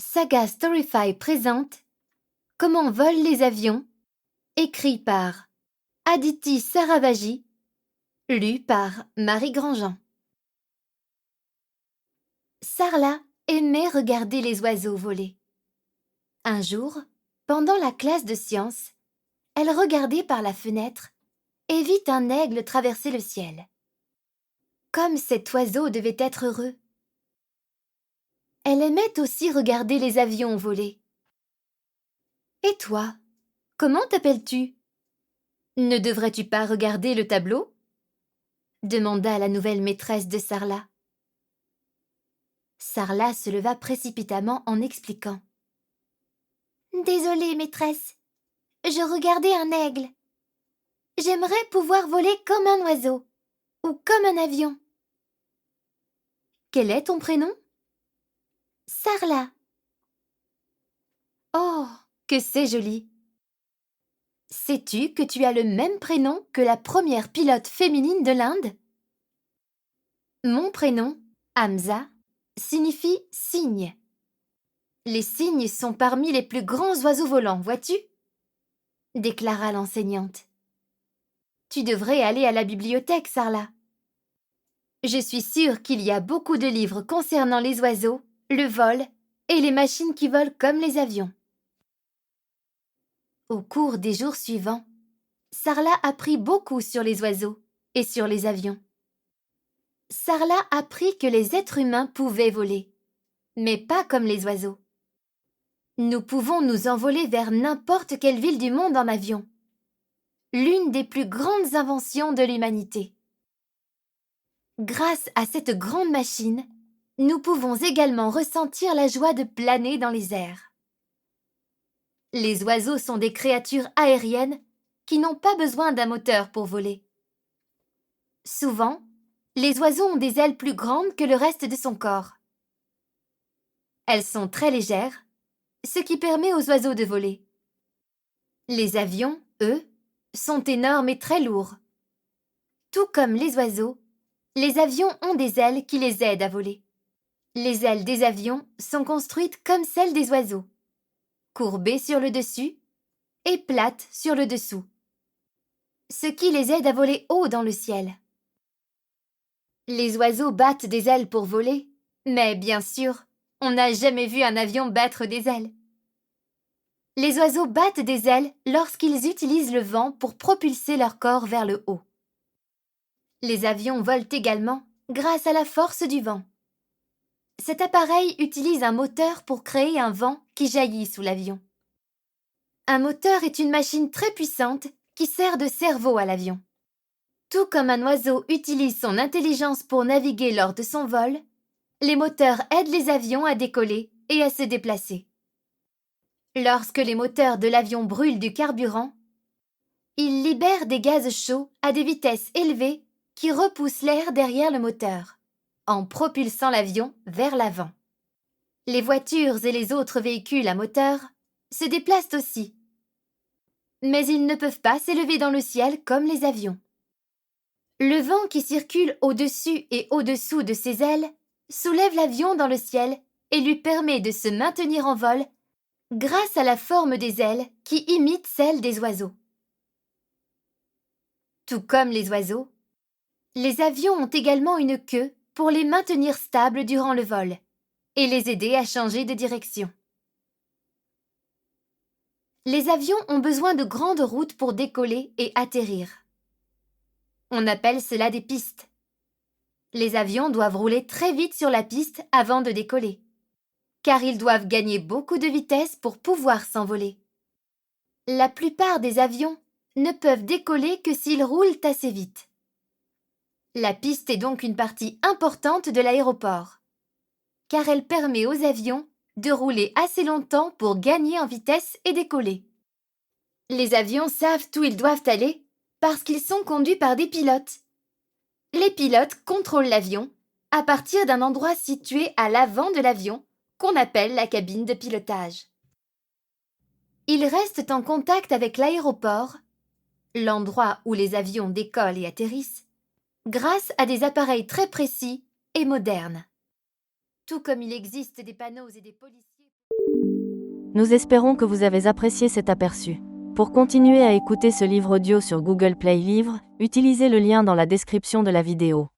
Saga Storyfy présente Comment volent les avions, écrit par Aditi Saravaji, lu par Marie Grandjean. Sarla aimait regarder les oiseaux voler. Un jour, pendant la classe de sciences, elle regardait par la fenêtre et vit un aigle traverser le ciel. Comme cet oiseau devait être heureux. Elle aimait aussi regarder les avions voler. « Et toi, comment t'appelles-tu ? Ne devrais-tu pas regarder le tableau ?» demanda la nouvelle maîtresse de Sarla. Sarla se leva précipitamment en expliquant. « Désolée, maîtresse, je regardais un aigle. J'aimerais pouvoir voler comme un oiseau ou comme un avion. »« Quel est ton prénom ?»« Sarla. »« Oh, que c'est joli ! Sais-tu que tu as le même prénom que la première pilote féminine de l'Inde ? Mon prénom, Hamza, signifie cygne. Les cygnes sont parmi les plus grands oiseaux volants, vois-tu ? Déclara l'enseignante. Tu devrais aller à la bibliothèque, Sarla. Je suis sûre qu'il y a beaucoup de livres concernant les oiseaux, le vol et les machines qui volent comme les avions. Au cours des jours suivants, Sarla apprit beaucoup sur les oiseaux et sur les avions. Sarla apprit que les êtres humains pouvaient voler, mais pas comme les oiseaux. Nous pouvons nous envoler vers n'importe quelle ville du monde en avion. L'une des plus grandes inventions de l'humanité. Grâce à cette grande machine, nous pouvons également ressentir la joie de planer dans les airs. Les oiseaux sont des créatures aériennes qui n'ont pas besoin d'un moteur pour voler. Souvent, les oiseaux ont des ailes plus grandes que le reste de son corps. Elles sont très légères, ce qui permet aux oiseaux de voler. Les avions, eux, sont énormes et très lourds. Tout comme les oiseaux, les avions ont des ailes qui les aident à voler. Les ailes des avions sont construites comme celles des oiseaux, courbées sur le dessus et plates sur le dessous, ce qui les aide à voler haut dans le ciel. Les oiseaux battent des ailes pour voler, mais bien sûr, on n'a jamais vu un avion battre des ailes. Les oiseaux battent des ailes lorsqu'ils utilisent le vent pour propulser leur corps vers le haut. Les avions volent également grâce à la force du vent. Cet appareil utilise un moteur pour créer un vent qui jaillit sous l'avion. Un moteur est une machine très puissante qui sert de cerveau à l'avion. Tout comme un oiseau utilise son intelligence pour naviguer lors de son vol, les moteurs aident les avions à décoller et à se déplacer. Lorsque les moteurs de l'avion brûlent du carburant, ils libèrent des gaz chauds à des vitesses élevées qui repoussent l'air derrière le moteur, en propulsant l'avion vers l'avant. Les voitures et les autres véhicules à moteur se déplacent aussi, mais ils ne peuvent pas s'élever dans le ciel comme les avions. Le vent qui circule au-dessus et au-dessous de ses ailes soulève l'avion dans le ciel et lui permet de se maintenir en vol grâce à la forme des ailes qui imite celle des oiseaux. Tout comme les oiseaux, les avions ont également une queue pour les maintenir stables durant le vol et les aider à changer de direction. Les avions ont besoin de grandes routes pour décoller et atterrir. On appelle cela des pistes. Les avions doivent rouler très vite sur la piste avant de décoller, car ils doivent gagner beaucoup de vitesse pour pouvoir s'envoler. La plupart des avions ne peuvent décoller que s'ils roulent assez vite. La piste est donc une partie importante de l'aéroport, car elle permet aux avions de rouler assez longtemps pour gagner en vitesse et décoller. Les avions savent où ils doivent aller parce qu'ils sont conduits par des pilotes. Les pilotes contrôlent l'avion à partir d'un endroit situé à l'avant de l'avion qu'on appelle la cabine de pilotage. Ils restent en contact avec l'aéroport, l'endroit où les avions décollent et atterrissent, grâce à des appareils très précis et modernes. Tout comme il existe des panneaux et des policiers... Nous espérons que vous avez apprécié cet aperçu. Pour continuer à écouter ce livre audio sur Google Play Livres, utilisez le lien dans la description de la vidéo.